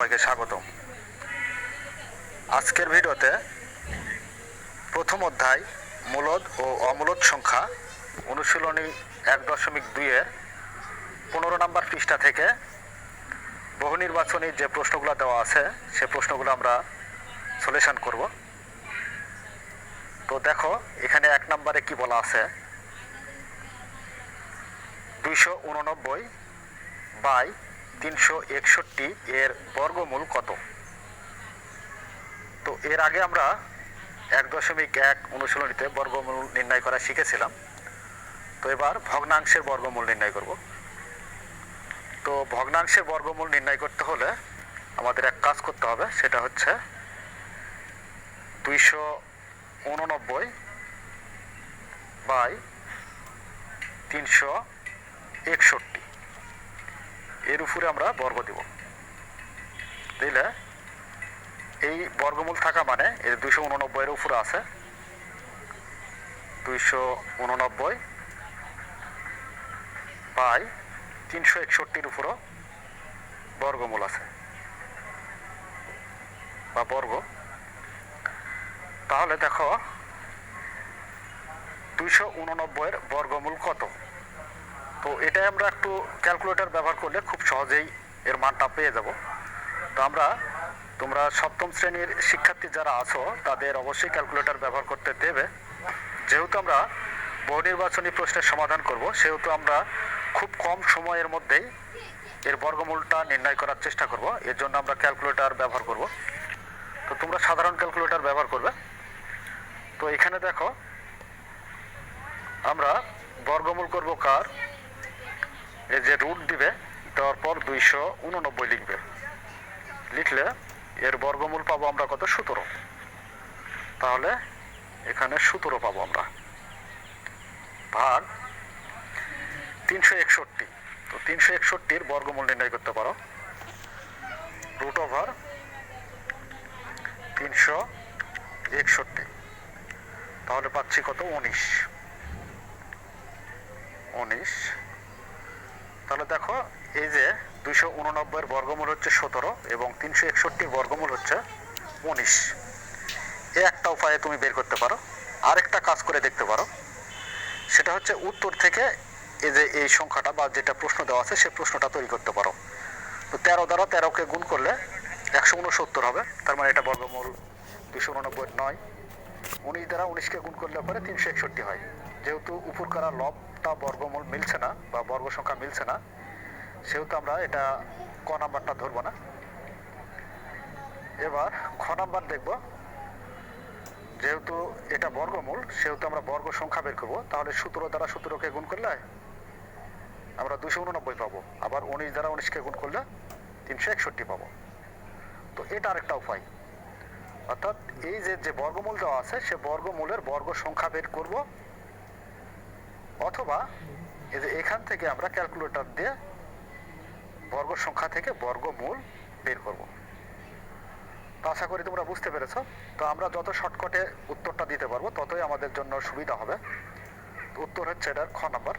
সবাইকে স্বাগতম। আজকের ভিডিওতে প্রথম অধ্যায় মূলদ ও অমূলদ সংখ্যা অনুশীলনী 1.2-এর 15 নম্বর পৃষ্ঠা থেকে বহু নির্বাচনী যে প্রশ্নগুলো দেওয়া আছে সে প্রশ্নগুলো আমরা সলিউশন করব। তো দেখো এখানে 1 নম্বরে কি বলা আছে, 289/361 এর বর্গমূল কত? তো এর আগে আমরা 1.1 অনুশীলনীতে বর্গমূল নির্ণয় করা শিখেছিলাম। তো এবার ভগ্নাংশের বর্গমূল নির্ণয় করব। তো ভগ্নাংশের বর্গমূল নির্ণয় করতে হলে আমাদের এক কাজ করতে হবে, সেটা হচ্ছে 289/361 এর উপরে আমরা বর্গ দেব। দিলে এই বর্গমূল থাকা মানে এর 289 এর উপরে আছে 289/361 উপরও বর্গমূল আছে বা বর্গ। তাহলে দেখো 289 এর বর্গমূল কত? তো এটাই আমরা একটু ক্যালকুলেটর ব্যবহার করলে খুব সহজেই এর মানটা পেয়ে যাব। তো তোমরা সপ্তম শ্রেণীর শিক্ষার্থী যারা আছো তাদের অবশ্যই ক্যালকুলেটর ব্যবহার করতে দেবে। যেহেতু আমরা বহু নির্বাচনী প্রশ্নের সমাধান করব, সেহেতু আমরা খুব কম সময়ের মধ্যেই এর বর্গমূলটা নির্ণয় করার চেষ্টা করব। এর জন্য আমরা ক্যালকুলেটর ব্যবহার করব। তো তোমরা সাধারণ ক্যালকুলেটর ব্যবহার করবে। তো এখানে দেখো আমরা বর্গমূল করব কার, এই যে রুট দিবে, দেওয়ার পর 289 লিখবে। লিখলে এর বর্গমূল পাবো আমরা কত? 17। তাহলে এখানে 17 পাবো আমরা, ভাগ 361। তো 361-র বর্গমূল নির্ণয় করতে পারো, √361। তাহলে পাচ্ছি কত? 19। তাহলে দেখো এই যে 289-এর বর্গমূল হচ্ছে 17 এবং 361-র বর্গমূল হচ্ছে 19। এই একটা উপায়ে তুমি বের করতে পারো। আরেকটা কাজ করে দেখতে পারো, সেটা হচ্ছে উত্তর থেকে এই যে এই সংখ্যাটা বা যেটা প্রশ্ন দেওয়া আছে সে প্রশ্নটা তৈরি করতে পারো। তো 13 দ্বারা 13কে গুণ করলে 169 হবে, তার মানে এটা বর্গমূল 289 নয়। 19 দ্বারা 19কে গুণ করলে পরে 361 হয়। যেহেতু উপরকার লবটা বর্গমূল মিলছে না বা বর্গ সংখ্যা মিলছে না, সেহেতু আমরা এটা ক নাম্বারটা ধরবো না। এবার খ নাম্বার দেখব। যেহেতু এটা বর্গমূল সেহেতু আমরা বর্গ সংখ্যা বের করবো। তাহলে 17 দ্বারা 17কে গুণ করলে আমরা 289 পাবো, আবার 19 দ্বারা 19কে গুণ করলে 361 পাবো। তো এটা আরেকটা উপায়, অর্থাৎ এই যে বর্গমূল দেওয়া আছে সে বর্গমূলের বর্গ সংখ্যা বের করব, অথবা এই যে এখান থেকে আমরা ক্যালকুলেটর দিয়ে বর্গ সংখ্যা থেকে বর্গমূল বের করব। তো আশা করি তোমরা বুঝতে পেরেছ। তো আমরা যত শর্টকাটে উত্তরটা দিতে পারবো ততই আমাদের জন্য সুবিধা হবে। উত্তর হচ্ছে এটার খ নাম্বার।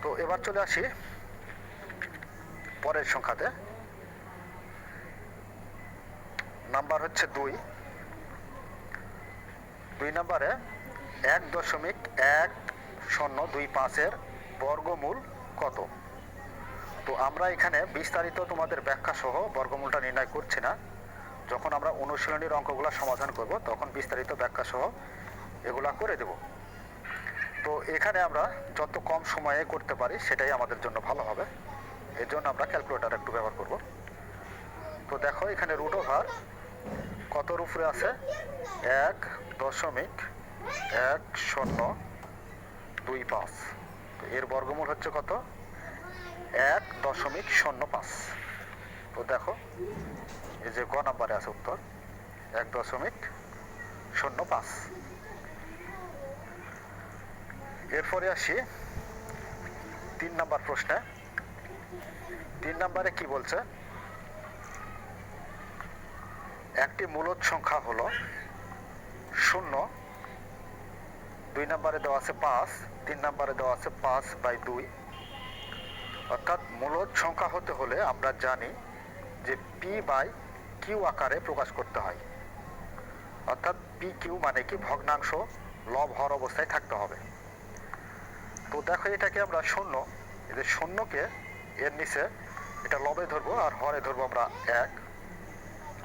তো এবার চলে আসি পরের সংখ্যাতে। নাম্বার হচ্ছে 2 নম্বরে 1.1025-এর বর্গমূল কত? তো আমরা এখানে বিস্তারিত তোমাদের ব্যাখ্যা সহ বর্গমূলটা নির্ণয় করছি না। যখন আমরা অনুশীলনীর অঙ্কগুলো সমাধান করব তখন বিস্তারিত ব্যাখ্যা সহ এগুলা করে দেব। তো এখানে আমরা যত কম সময়ে করতে পারি সেটাই আমাদের জন্য ভালো হবে। এর জন্য আমরা ক্যালকুলেটর একটু ব্যবহার করব। তো দেখো এখানে √, কতর উপরে আছে? 1.1025। তো এর বর্গমূল হচ্ছে কত? 1.05। তো দেখো এই যে গ নাম্বারে আছে উত্তর 1.05। এরপরে আসি 3 নাম্বার প্রশ্নে। 3 নাম্বারে কি বলছে? একটি মূলদ সংখ্যা হলো 0, 2 নম্বরে দেওয়া আছে 5, 3 নম্বরে দেওয়া আছে 5/2। অর্থাৎ মূলদ সংখ্যা হতে হলে আমরা জানি যে পি বাই কিউ আকারে প্রকাশ করতে হয়। অর্থাৎ পি কিউ মানে কি ভগ্নাংশ লব হর অবস্থায় থাকতে হবে। তো দেখো এটাকে আমরা শূন্য, এদের শূন্যকে এর নিচে এটা লবে ধরবো আর হরে ধরবো আমরা এক।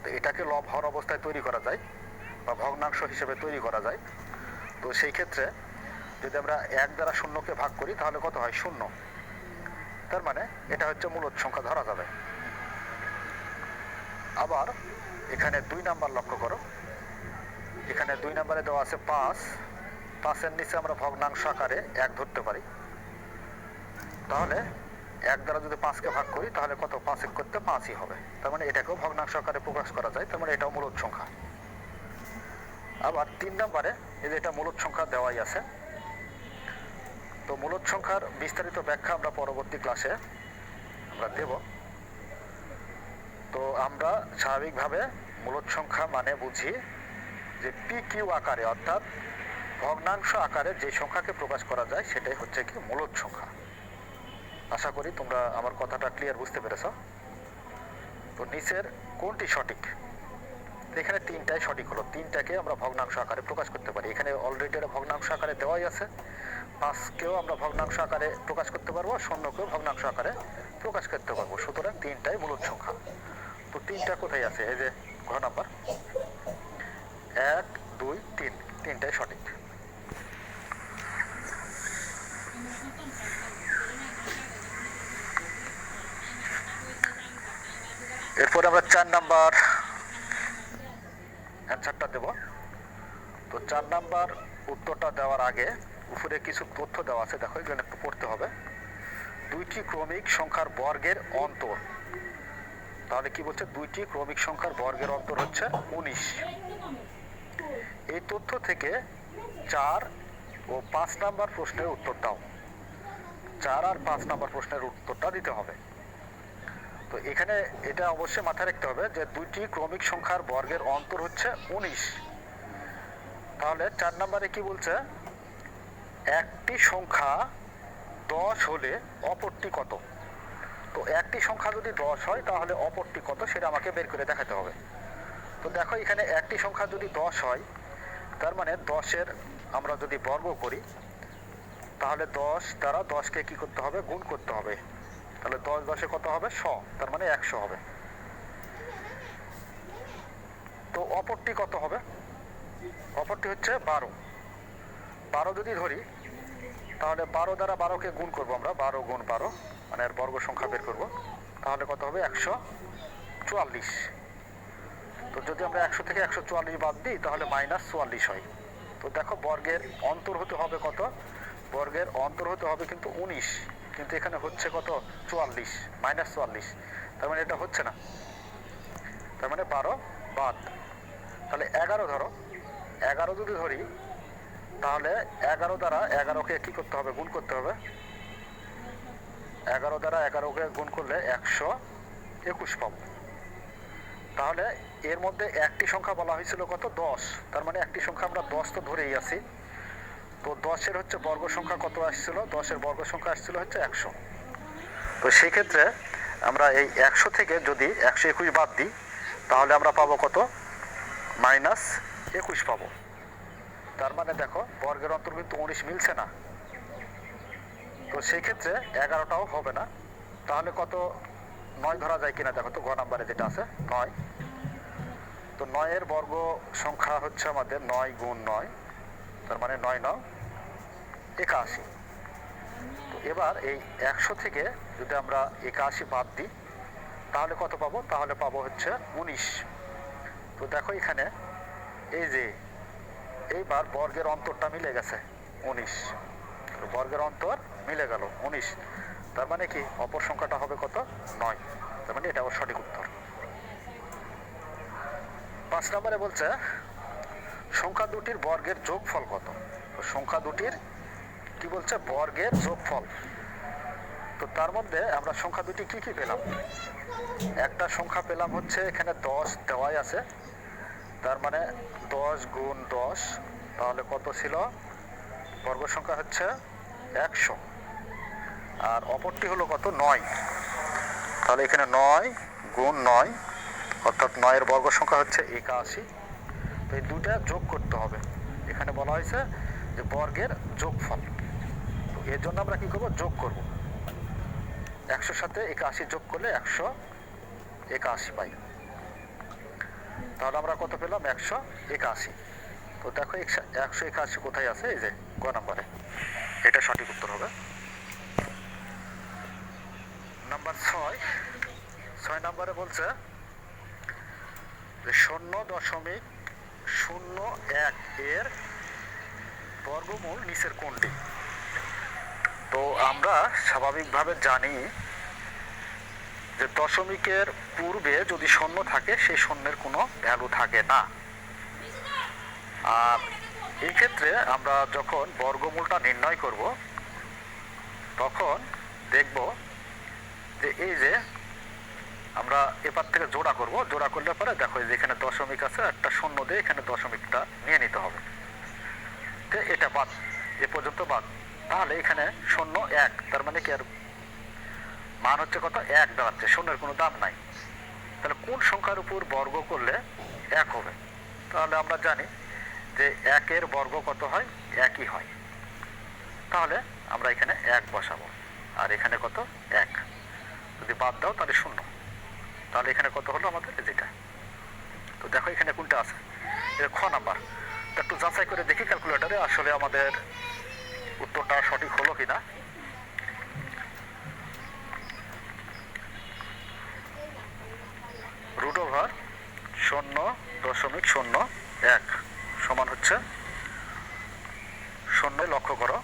তো এটাকে লব হর অবস্থায় তৈরি করা যায় বা ভগ্নাংশ হিসেবে তৈরি করা যায়। তো সেই ক্ষেত্রে যদি আমরা এক দ্বারা শূন্যকে ভাগ করি তাহলে কত হয়? শূন্য। তার মানে এটা হচ্ছে মূলদ সংখ্যা ধরা যাবে। আবার এখানে 2 নাম্বার লক্ষ্য করো, এখানে 2 নাম্বারে দেওয়া আছে 5, 5-এর নিচে আমরা ভগ্নাংশ আকারে 1 ধরতে পারি। তাহলে 1 দ্বারা যদি 5কে ভাগ করি তাহলে কত? 5 এক করতে 5ই হবে। তার মানে এটাকেও ভগ্নাংশ আকারে প্রকাশ করা যায়, তার মানে এটাও মূলদ সংখ্যা। আবার 3 নাম্বারে এই যে এটা মূলদ সংখ্যা দেওয়াই আছে। তো মূলদ সংখ্যার বিস্তারিত ব্যাখ্যা আমরা পরবর্তী ক্লাসে আমরা দেব। তো আমরা স্বাভাবিকভাবে মূলদ সংখ্যা মানে বুঝি যে পি কিউ আকারে অর্থাৎ ভগ্নাংশ আকারে যে সংখ্যাকে প্রকাশ করা যায় সেটাই হচ্ছে কি মূলদ সংখ্যা। আশা করি তোমরা আমার কথাটা ক্লিয়ার বুঝতে পেরেছ। তো নিচের কোনটি সঠিক? এখানে 3টাই সঠিক হলো, 3টাকে আমরা ভগ্নাংশ আকারে প্রকাশ করতে পারি। এখানে অলরেডি এটা ভগ্নাংশ আকারে দেওয়াই আছে। 5কেও আমরা ভগ্নাংশ আকারে প্রকাশ করতে পারবো, শূন্যকেও ভগ্নাংশ আকারে প্রকাশ করতে পারবো। সুতরাং 3টাই মূলদ সংখ্যা। তো 3টা কোথায় আছে? এই যে ঘ নাম্বার 1, 2, 3, 3টাই সঠিক। এরপরে আমরা 4 নাম্বার অ্যান্সারটা দেব। তো 4 নাম্বার উত্তরটা দেওয়ার আগে উপরে কিছু তথ্য দেওয়া আছে, দেখো এখানে একটু পড়তে হবে। 2টি ক্রমিক সংখ্যার বর্গের অন্তর। তাহলে কি বলছে? 2টি ক্রমিক সংখ্যার বর্গের অন্তর হচ্ছে 19। এই তথ্য থেকে 4 ও 5 নাম্বার প্রশ্নের উত্তর দাও। 4 আর 5 নাম্বার প্রশ্নের উত্তরটা দিতে হবে। তো এখানে এটা অবশ্যই মাথায় রাখতে হবে যে 2টি ক্রমিক সংখ্যার বর্গের অন্তর হচ্ছে 19। তাহলে 4 নাম্বারে কি বলছে? একটি সংখ্যা 10 হলে অপরটি কত? তো একটি সংখ্যা যদি 10 হয় তাহলে অপরটি কত সেটা আমাকে বের করে দেখাতে হবে। তো দেখো এখানে একটি সংখ্যা যদি 10 হয় তার মানে 10-এর আমরা যদি বর্গ করি তাহলে 10 দ্বারা 10কে কি করতে হবে? গুণ করতে হবে। তাহলে 10 10-এ কত হবে? 100, তার মানে 100 হবে। তো অপরটি কত হবে? অপরটি হচ্ছে 12। 12 যদি ধরি তাহলে 12 দ্বারা 12কে গুণ করবো আমরা, 12 গুণ 12 মানে এর বর্গ সংখ্যা বের করব। তাহলে কত হবে? 144। তো যদি আমরা 100 থেকে 144 বাদ দিই তাহলে -44 হয়। তো দেখো বর্গের অন্তর হতে হবে কত? বর্গের অন্তর হতে হবে কিন্তু 19, কিন্তু এখানে হচ্ছে কত? 44, -44। তার মানে এটা হচ্ছে না, তার মানে 12 বাদ। তাহলে 11 ধরো, 11 যদি ধরি তাহলে 11 দ্বারা 11কে কি করতে হবে? গুণ করতে হবে। 11 দ্বারা 11কে গুণ করলে 121 পাবো। তাহলে এর মধ্যে একটি সংখ্যা বলা হয়েছিল কত? 10। তার মানে একটি সংখ্যা আমরা 10 তো ধরেই আছি। তো 10-এর হচ্ছে বর্গ সংখ্যা কত আসছিল? 10-এর বর্গ সংখ্যা আসছিল হচ্ছে 100। তো সেই ক্ষেত্রে আমরা এই 100 থেকে যদি 121 বাদ দিই তাহলে আমরা পাবো কত? -21 পাবো। তার মানে দেখো বর্গের অন্তর কিন্তু 19 মিলছে না। তো সেই ক্ষেত্রে 11টাও হবে না। তাহলে কত? 9 ধরা যায় কিনা দেখো তো, ঘ নাম্বারে যেটা আছে 9। তো 9-এর বর্গ সংখ্যা হচ্ছে আমাদের 9 গুণ 9, তার মানে 9 9 81। তো এবার এই 100 থেকে যদি আমরা 81 বাদ দিই তাহলে কত পাবো? তাহলে পাবো হচ্ছে 19। তো দেখো এখানে এই যে এইবার বর্গের অন্তরটা মিলে গেছে 19, বর্গের অন্তর মিলে গেল 19। তার মানে কি অপর সংখ্যাটা হবে কত? 9। তার মানে এটা সঠিক উত্তর। 5 নম্বরে বলছে সংখ্যা দুটির বর্গের যোগফল কত? তো সংখ্যা দুটির কি বলছে? বর্গের যোগফল। তো তার মধ্যে আমরা সংখ্যা দুটি কি কি পেলাম? একটা সংখ্যা পেলাম হচ্ছে এখানে 10 দেওয়াই আছে, তার মানে 10 গুণ 10, তাহলে কত ছিল? বর্গ সংখ্যা হচ্ছে 100। আর অপরটি হলো কত 9। তাহলে এখানে 9 গুণ 9 অর্থাৎ 9-এর বর্গ সংখ্যা হচ্ছে 81। তো এই দুটা যোগ করতে হবে। এখানে বলা হয়েছে যে বর্গের যোগফল। তো এর জন্য আমরা কি করব, যোগ করব। 100 সাথে 81 যোগ করলে 181 পাই। তাহলে আমরা কত পেলাম, 181। তো দেখো 181 কোথায় আছে, এই যে গ নম্বরে, এটা সঠিক উত্তর হবে। নাম্বার 6 নম্বরে বলছে যে 0.01 এর বর্গমূল নিচের কোনটি। তো আমরা স্বাভাবিকভাবে জানি যে দশমিকের পূর্বে যদি শূন্য থাকে সেই শূন্যের কোনো ভ্যালু থাকে না। আর এই ক্ষেত্রে আমরা যখন বর্গমূলটা নির্ণয় করব তখন দেখব যে এই যে আমরা এপার থেকে জোড়া করব, জোড়া করলে পরে দেখো যে এখানে দশমিক আছে, একটা শূন্য দিয়ে এখানে দশমিকটা নিয়ে নিতে হবে। তো এটা বাদ, এ পর্যন্ত বাদ। তাহলে এখানে 0.1, তার মানে কি আর মান হচ্ছে কত, 1 দাঁড়াচ্ছে, শূন্যের কোনো দাম নাই। তাহলে কোন সংখ্যার উপর বর্গ করলে 1 হবে। তাহলে আমরা জানি যে 1-এর বর্গ কত হয়, 1-ই হয়। তাহলে আমরা এখানে 1 বসাবো, আর এখানে কত 1, যদি বাদ দাও তাহলে 0। তাহলে এখানে কত হলো আমাদের, যেটা। তো দেখো এখানে কোনটা আছে, এটা খ নাম্বার। তো একটু যাচাই করে দেখি ক্যালকুলেটারে আসলে আমাদের উত্তরটা সঠিক হলো কিনা। √0.01 সমান হচ্ছে 0। লক্ষ্য করো,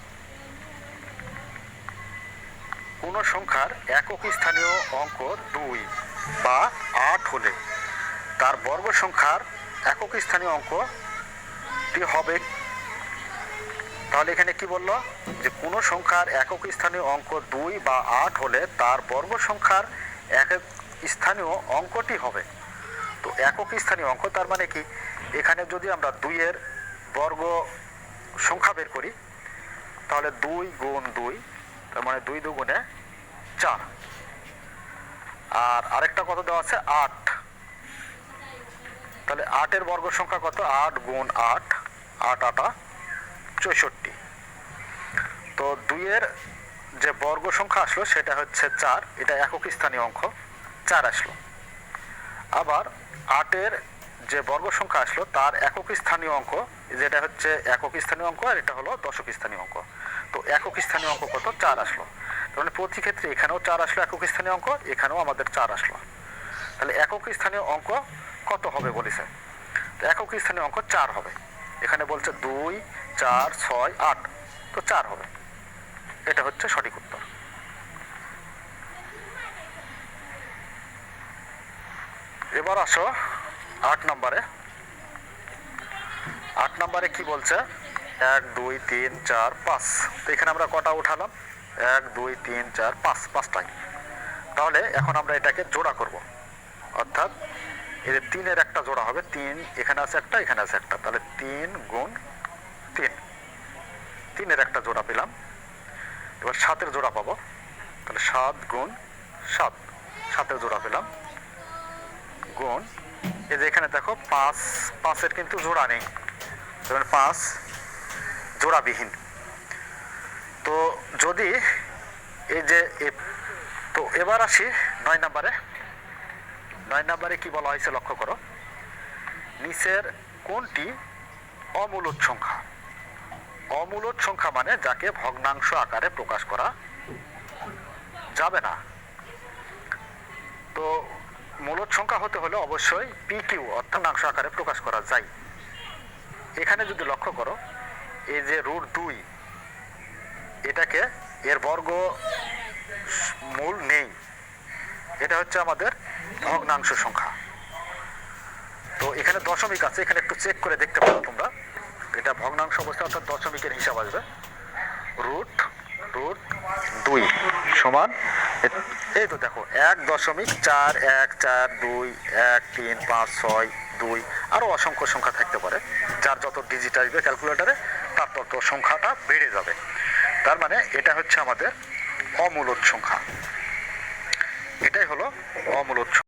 কোন সংখ্যার একক স্থানীয় অঙ্ক 2 বা 8 হলে তার বর্গ সংখ্যার একক স্থানীয় অঙ্কটি হবে। তাহলে এখানে কি বললো, যে কোন সংখ্যার একক স্থানীয় অঙ্ক 2 বা 8 হলে তার বর্গ সংখ্যার একক স্থানীয় অঙ্কটি হবে। তো একক স্থানীয় অঙ্ক তার মানে কি, এখানে যদি আমরা 2-এর বর্গ সংখ্যা বের করি তাহলে 2 গুণ 2, তার মানে 2 দুগুণে 4। আর আরেকটা কত দেওয়া আছে, 8। তাহলে 8-এর বর্গ সংখ্যা কত, 8 গুণ 8, 8 8 64। তো 2-এর যে বর্গ সংখ্যা আসলো সেটা হচ্ছে 4, এটা একক স্থানীয় অঙ্ক, 4 আসলো। আবার 8-এর যে বর্গ সংখ্যা আসলো তার একক স্থানীয় অঙ্ক, যেটা হচ্ছে একক স্থানীয় অঙ্ক, আর এটা হলো দশক স্থানীয় অঙ্ক। তো একক স্থানীয় অঙ্ক কত, 4 আসলো। তাহলে প্রতি ক্ষেত্রে এখানেও 4 আসলো একক স্থানীয় অঙ্ক, এখানেও আমাদের 4 আসলো। তাহলে একক স্থানীয় অঙ্ক কত হবে বলেছে, তো একক স্থানীয় অঙ্ক 4 হবে। এখানে বলছে 2 4 6 8, তো 4 হবে। এটা হচ্ছে সঠিক উত্তর। এবার আসো 8 নম্বরে। 8 নম্বরে কি বলছে, 1 2 3 4 5। তো এখানে আমরা কটা উঠালাম, 1 2 3 4 5, 5টাই। তাহলে এখন আমরা এটাকে জোড়া করব, অর্থাৎ এর 3-এর একটা জোড়া হবে। 3 এখানে আছে একটা, এখানে আছে একটা, তাহলে 3 গুণ 3, 3-এর একটা জোড়া পেলাম। এবার 7-এর জোড়া পাবো, তাহলে 7 গুণ 7, 7-এর জোড়া পেলাম। গুণ এই যে এখানে দেখো 5, 5-এর কিন্তু জোড়া নেই, 5 জোড়াবিহীন। তো যদি এই যে, তো এবার আসি 9 নম্বরে। 9 নম্বরে কি বলা হয়েছে লক্ষ্য করো, নিচের কোনটি অমূলদ সংখ্যা। অমূলদ সংখ্যা মানে যাকে ভগ্নাংশ আকারে প্রকাশ করা যাবে না। তো মূলদ সংখ্যা হতে হলে অবশ্যই PQ অর্থাৎ ভগ্নাংশ আকারে প্রকাশ করা যায়। এখানে যদি লক্ষ্য করো, এই যে √2, এটাকে এর বর্গ মূল নেই, এটা হচ্ছে আমাদের ভগ্নাংশ সংখ্যা। তো এখানে দশমিক আছে, এখানে একটু চেক করে দেখতে পারো তোমরা, এটা ভগ্নাংশ অবস্থা অর্থাৎ দশমিকের হিসাব আসবে। √2 সমান, এই তো দেখো 1.41421356 আরো অসংখ্য সংখ্যা থাকতে পারে। যার যত ডিজিট আসবে ক্যালকুলেটারে তার তত সংখ্যাটা বেড়ে যাবে। তার মানে এটা হচ্ছে আমাদের অমূলদ সংখ্যা। এটাই হলো অমূলদ সংখ্যা।